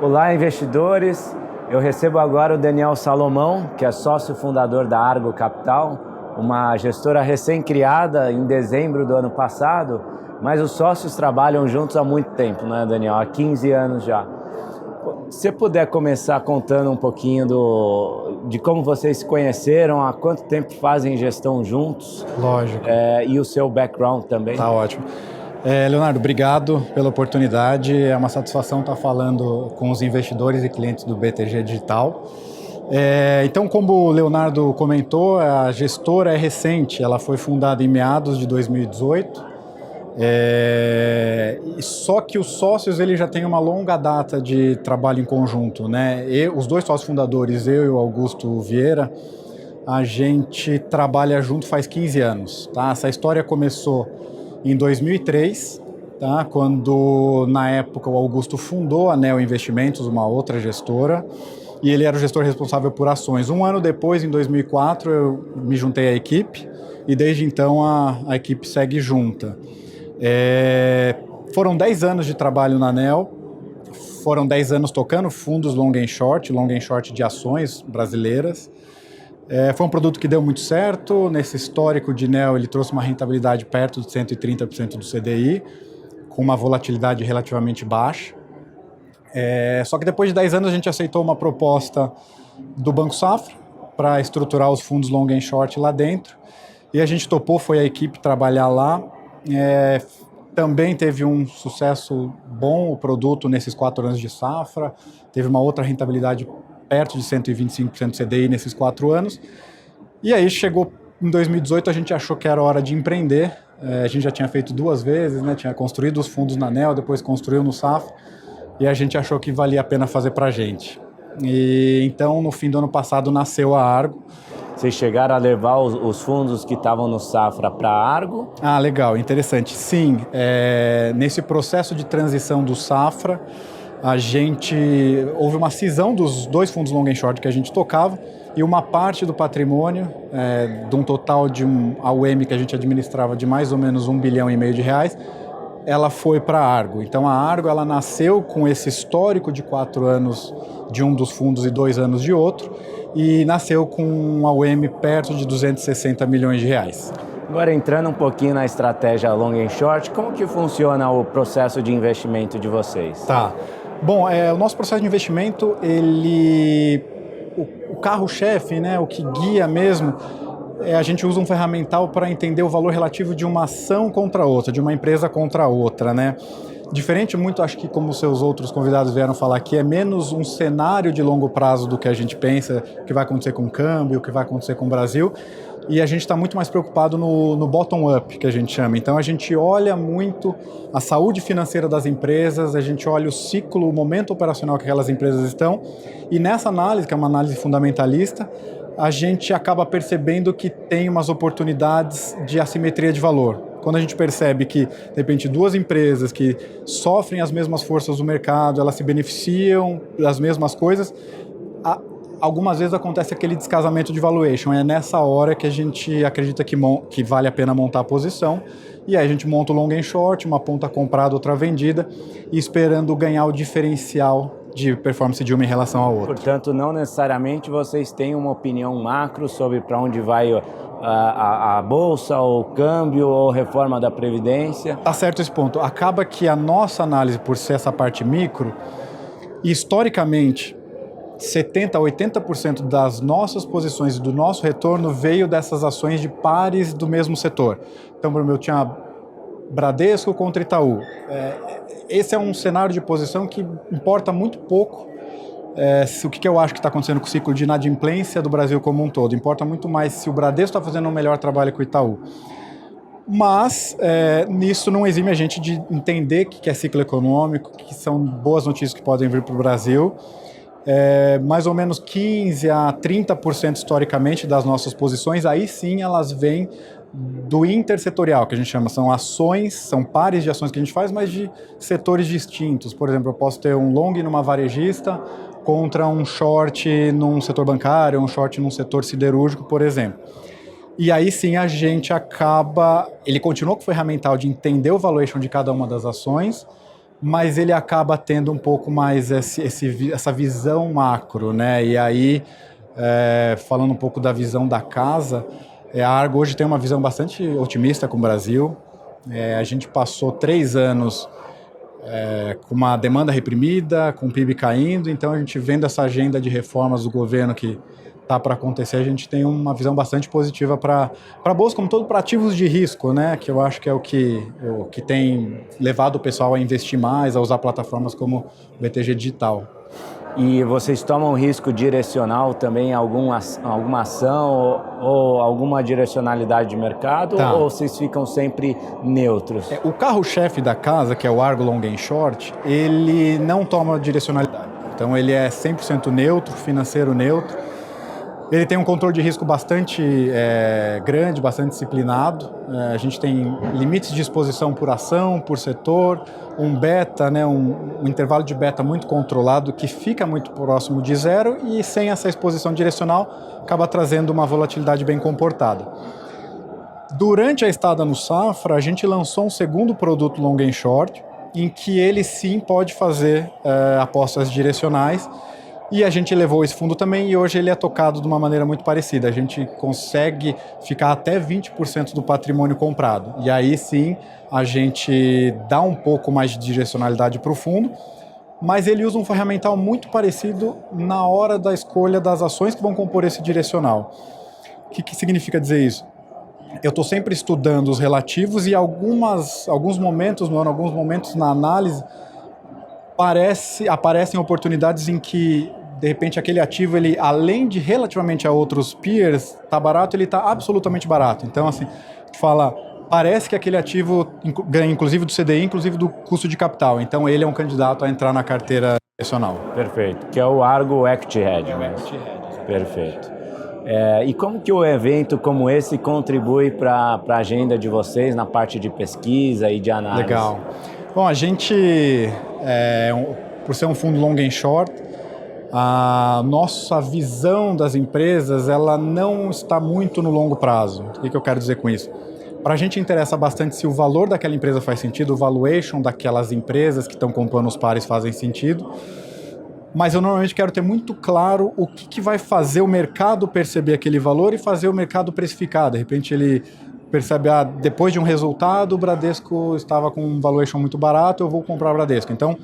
Olá, investidores. Eu recebo agora o Daniel Salomão, que é sócio fundador da Argo Capital, uma gestora recém-criada em dezembro do ano passado, mas os sócios trabalham juntos há muito tempo, né, Daniel? Há 15 anos já. Se você puder começar contando um pouquinho de como vocês se conheceram, há quanto tempo fazem gestão juntos? Lógico. E o seu background também. Tá ótimo. Leonardo, obrigado pela oportunidade. É uma satisfação estar falando com os investidores e clientes do BTG Digital. Então, como o Leonardo comentou, a gestora é recente, ela foi fundada em meados de 2018. Só que os sócios já têm uma longa data de trabalho em conjunto, né? Os dois sócios fundadores, eu e o Augusto Vieira, a gente trabalha junto faz 15 anos. Tá? Essa história começou em 2003, tá? Quando, na época, o Augusto fundou a Neo Investimentos, uma outra gestora, e ele era o gestor responsável por ações. Um ano depois, em 2004, eu me juntei à equipe, e desde então a equipe segue junta. Foram 10 anos de trabalho na Neo, foram 10 anos tocando fundos long and short de ações brasileiras. Foi um produto que deu muito certo. Nesse histórico de Neo, ele trouxe uma rentabilidade perto de 130% do CDI, com uma volatilidade relativamente baixa. Só que depois de 10 anos a gente aceitou uma proposta do Banco Safra para estruturar os fundos long and short lá dentro, e a gente topou, foi a equipe trabalhar lá. Também teve um sucesso bom o produto nesses 4 anos de safra, teve uma outra rentabilidade perto de 125% do CDI nesses 4 anos. E aí chegou em 2018, a gente achou que era hora de empreender. A gente já tinha feito 2 vezes, né? Tinha construído os fundos na Neo, depois construiu no Safra, e a gente achou que valia a pena fazer pra gente. E então, no fim do ano passado, nasceu a Argo. Vocês chegaram a levar os fundos que estavam no Safra para a Argo? Ah, legal, interessante. Sim, nesse processo de transição do Safra, houve uma cisão dos 2 fundos long and short que a gente tocava, e uma parte do patrimônio, de um total de um AUM que a gente administrava de mais ou menos R$1,5 bilhão de reais, ela foi para a Argo. Então a Argo, ela nasceu com esse histórico de 4 anos de um dos fundos e 2 anos de outro, e nasceu com um AUM perto de 260 milhões de reais. Agora, entrando um pouquinho na estratégia long and short, como que funciona o processo de investimento de vocês? Tá. Bom, o nosso processo de investimento, o carro-chefe, né, o que guia mesmo, a gente usa um ferramental para entender o valor relativo de uma ação contra outra, de uma empresa contra outra, né? Diferente muito, acho que como seus outros convidados vieram falar aqui, é menos um cenário de longo prazo do que a gente pensa, o que vai acontecer com o câmbio, o que vai acontecer com o Brasil, e a gente está muito mais preocupado no bottom-up, que a gente chama. Então a gente olha muito a saúde financeira das empresas, a gente olha o ciclo, o momento operacional que aquelas empresas estão, e nessa análise, que é uma análise fundamentalista, a gente acaba percebendo que tem umas oportunidades de assimetria de valor. Quando a gente percebe que, de repente, 2 empresas que sofrem as mesmas forças do mercado, elas se beneficiam das mesmas coisas, algumas vezes acontece aquele descasamento de valuation. É nessa hora que a gente acredita que vale a pena montar a posição, e aí a gente monta o long and short, uma ponta comprada, outra vendida, e esperando ganhar o diferencial de performance de uma em relação à outra. Portanto, não necessariamente vocês têm uma opinião macro sobre para onde vai a bolsa, ou câmbio, ou reforma da Previdência. Tá certo esse ponto. Acaba que a nossa análise, por ser essa parte micro, historicamente, 70% a 80% das nossas posições e do nosso retorno veio dessas ações de pares do mesmo setor. Então, por exemplo, eu tinha Bradesco contra Itaú. Esse é um cenário de posição que importa muito pouco o que eu acho que está acontecendo com o ciclo de inadimplência do Brasil como um todo. Importa muito mais se o Bradesco está fazendo um melhor trabalho que o Itaú. Mas nisso não exime a gente de entender o que é ciclo econômico, que são boas notícias que podem vir para o Brasil. Mais ou menos 15% a 30% historicamente das nossas posições, aí sim elas vêm do intersetorial, que a gente chama, são ações, são pares de ações que a gente faz, mas de setores distintos. Por exemplo, eu posso ter um long numa varejista contra um short num setor bancário, um short num setor siderúrgico, por exemplo. E aí sim a gente acaba, ele continua com o ferramental de entender o valuation de cada uma das ações, mas ele acaba tendo um pouco mais essa visão macro, né? E aí, falando um pouco da visão da casa, a Argo hoje tem uma visão bastante otimista com o Brasil. A gente passou 3 anos com uma demanda reprimida, com o PIB caindo, então a gente vendo essa agenda de reformas do governo que está para acontecer, a gente tem uma visão bastante positiva para a Bolsa, como todo, para ativos de risco, né? Que eu acho que é o que tem levado o pessoal a investir mais, a usar plataformas como o BTG Digital. E vocês tomam risco direcional também, alguma ação ou alguma direcionalidade de mercado, Tá. ou vocês ficam sempre neutros? O carro-chefe da casa, que é o Argo Long and Short, ele não toma direcionalidade. Então ele é 100% neutro, financeiro neutro. Ele tem um controle de risco bastante grande, bastante disciplinado. A gente tem limites de exposição por ação, por setor, um beta, né, um intervalo de beta muito controlado que fica muito próximo de zero e sem essa exposição direcional acaba trazendo uma volatilidade bem comportada. Durante a estada no Safra, a gente lançou um segundo produto long and short, em que ele sim pode fazer apostas direcionais. E a gente levou esse fundo também e hoje ele é tocado de uma maneira muito parecida. A gente consegue ficar até 20% do patrimônio comprado. E aí sim a gente dá um pouco mais de direcionalidade para o fundo, mas ele usa um ferramental muito parecido na hora da escolha das ações que vão compor esse direcional. O que significa dizer isso? Eu estou sempre estudando os relativos e alguns momentos no ano, alguns momentos na análise, aparecem oportunidades em que, de repente, aquele ativo, ele, além de relativamente a outros peers, tá barato, ele está absolutamente barato. Então, assim, parece que aquele ativo ganha inclusive do CDI, inclusive do custo de capital. Então, ele é um candidato a entrar na carteira direcional. Perfeito, que é o Argo Equity Hedge. Perfeito. E como que um evento como esse contribui para a agenda de vocês na parte de pesquisa e de análise? Legal. Bom, a gente, por ser um fundo long and short, a nossa visão das empresas ela não está muito no longo prazo. O que eu quero dizer com isso? Para a gente interessa bastante se o valor daquela empresa faz sentido, o valuation daquelas empresas que estão comprando os pares fazem sentido, mas eu normalmente quero ter muito claro o que vai fazer o mercado perceber aquele valor e fazer o mercado precificar. De repente ele percebe, depois de um resultado, o Bradesco estava com um valuation muito barato, eu vou comprar o Bradesco. Então,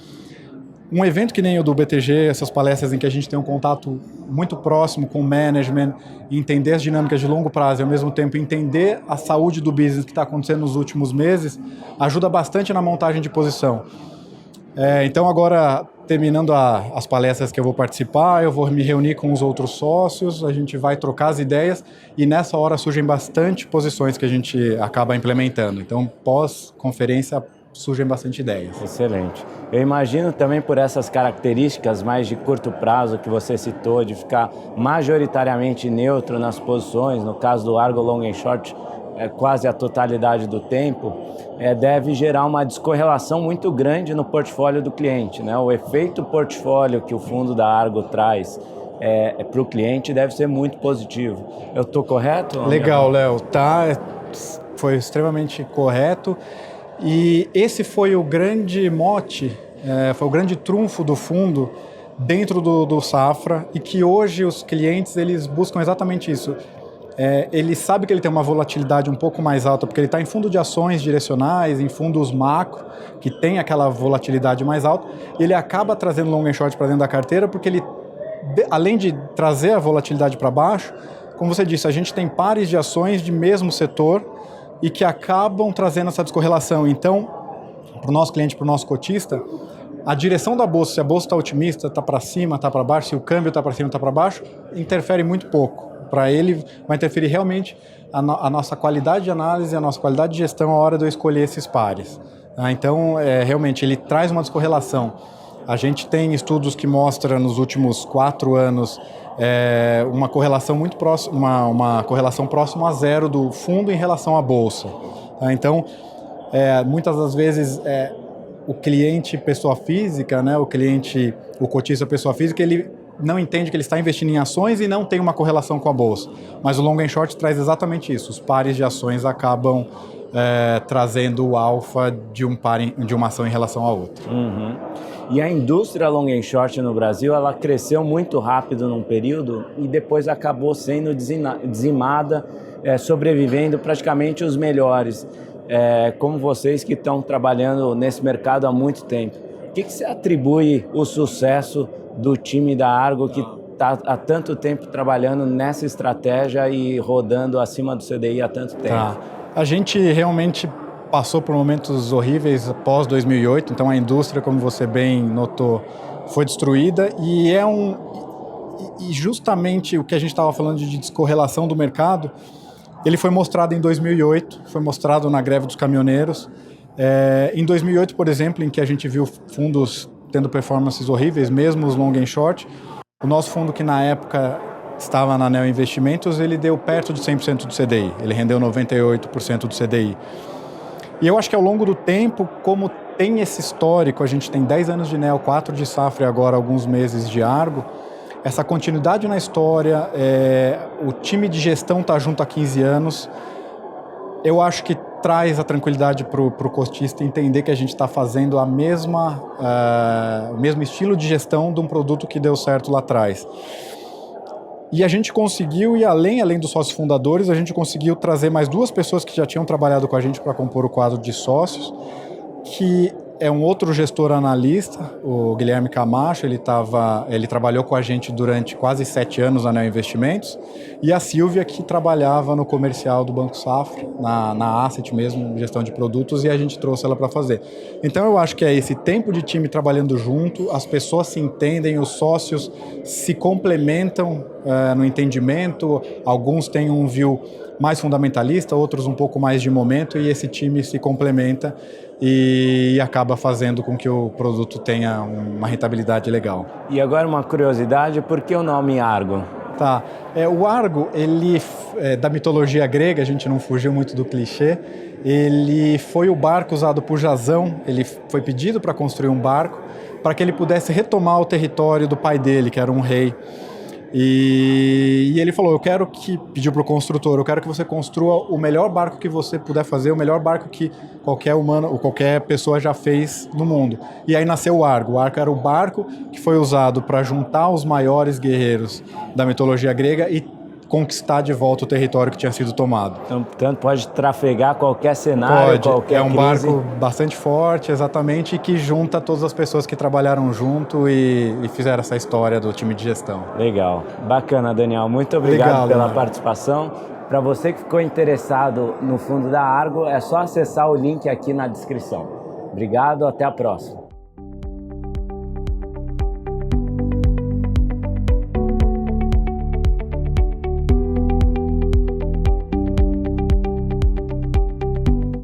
um evento que nem o do BTG, essas palestras em que a gente tem um contato muito próximo com o management, entender as dinâmicas de longo prazo e, ao mesmo tempo, entender a saúde do business que está acontecendo nos últimos meses, ajuda bastante na montagem de posição. Então, agora, terminando as palestras que eu vou participar, eu vou me reunir com os outros sócios, a gente vai trocar as ideias e nessa hora surgem bastante posições que a gente acaba implementando. Então, pós-conferência, surgem bastante ideias. Excelente. Eu imagino também por essas características mais de curto prazo que você citou, de ficar majoritariamente neutro nas posições, no caso do Argo Long and Short, quase a totalidade do tempo, deve gerar uma descorrelação muito grande no portfólio do cliente, né? O efeito portfólio que o fundo da Argo traz para o cliente deve ser muito positivo. Eu estou correto? Legal, Léo. Foi extremamente correto. E esse foi o grande mote, foi o grande trunfo do fundo dentro do Safra e que hoje os clientes eles buscam exatamente isso. Ele sabe que ele tem uma volatilidade um pouco mais alta porque ele está em fundo de ações direcionais, em fundos macro, que tem aquela volatilidade mais alta. Ele acaba trazendo long and short para dentro da carteira porque ele, além de trazer a volatilidade para baixo, como você disse, a gente tem pares de ações de mesmo setor e que acabam trazendo essa descorrelação. Então, para o nosso cliente, para o nosso cotista, a direção da bolsa, se a bolsa está otimista, está para cima, está para baixo, se o câmbio está para cima, está para baixo, interfere muito pouco. Para ele, vai interferir realmente a nossa qualidade de análise, a nossa qualidade de gestão a hora de eu escolher esses pares. Então, realmente, ele traz uma descorrelação. A gente tem estudos que mostram nos últimos 4 anos uma correlação muito próxima, uma correlação próxima a zero do fundo em relação à bolsa. Então, muitas das vezes o cliente pessoa física, né, o cotista pessoa física, ele não entende que ele está investindo em ações e não tem uma correlação com a bolsa. Mas o long and short traz exatamente isso. Os pares de ações acabam trazendo o alfa de uma ação em relação à outra. Uhum. E a indústria long and short no Brasil, ela cresceu muito rápido num período e depois acabou sendo dizimada, sobrevivendo praticamente os melhores, como vocês que estão trabalhando nesse mercado há muito tempo. O que você atribui o sucesso do time da Argo que está há tanto tempo trabalhando nessa estratégia e rodando acima do CDI há tanto tempo? Tá. A gente realmente passou por momentos horríveis após 2008, então a indústria, como você bem notou, foi destruída e justamente o que a gente estava falando de descorrelação do mercado, ele foi mostrado em 2008, foi mostrado na greve dos caminhoneiros. Em 2008, por exemplo, em que a gente viu fundos tendo performances horríveis, mesmo os long and short, o nosso fundo, que na época estava na Neo Investimentos, ele deu perto de 100% do CDI, ele rendeu 98% do CDI. E eu acho que ao longo do tempo, como tem esse histórico, a gente tem 10 anos de Neo, 4 de Safra e agora alguns meses de Argo, essa continuidade na história, o time de gestão está junto há 15 anos, eu acho que traz a tranquilidade para o cotista entender que a gente está fazendo o mesmo estilo de gestão de um produto que deu certo lá atrás. E a gente conseguiu, e além dos sócios fundadores, a gente conseguiu trazer mais 2 pessoas que já tinham trabalhado com a gente para compor o quadro de sócios, que é um outro gestor analista, o Guilherme Camacho, ele trabalhou com a gente durante quase 7 anos na Neo Investimentos, e a Silvia, que trabalhava no comercial do Banco Safra, na Asset mesmo, gestão de produtos, e a gente trouxe ela para fazer. Então eu acho que é esse tempo de time trabalhando junto, as pessoas se entendem, os sócios se complementam no entendimento, alguns têm um view mais fundamentalista, outros um pouco mais de momento, e esse time se complementa e acaba fazendo com que o produto tenha uma rentabilidade legal. E agora uma curiosidade, por que o nome Argo? Tá. O Argo, ele da mitologia grega, a gente não fugiu muito do clichê, ele foi o barco usado por Jasão, ele foi pedido para construir um barco para que ele pudesse retomar o território do pai dele, que era um rei. E ele falou, pediu para o construtor, eu quero que você construa o melhor barco que você puder fazer, o melhor barco que qualquer humano ou qualquer pessoa já fez no mundo. E aí nasceu o Argo. O Argo era o barco que foi usado para juntar os maiores guerreiros da mitologia grega e conquistar de volta o território que tinha sido tomado. Então, portanto, pode trafegar qualquer cenário, qualquer crise. Barco bastante forte, exatamente, e que junta todas as pessoas que trabalharam junto e fizeram essa história do time de gestão. Legal. Bacana, Daniel. Muito obrigado pela participação. Para você que ficou interessado no fundo da Argo, é só acessar o link aqui na descrição. Obrigado, até a próxima.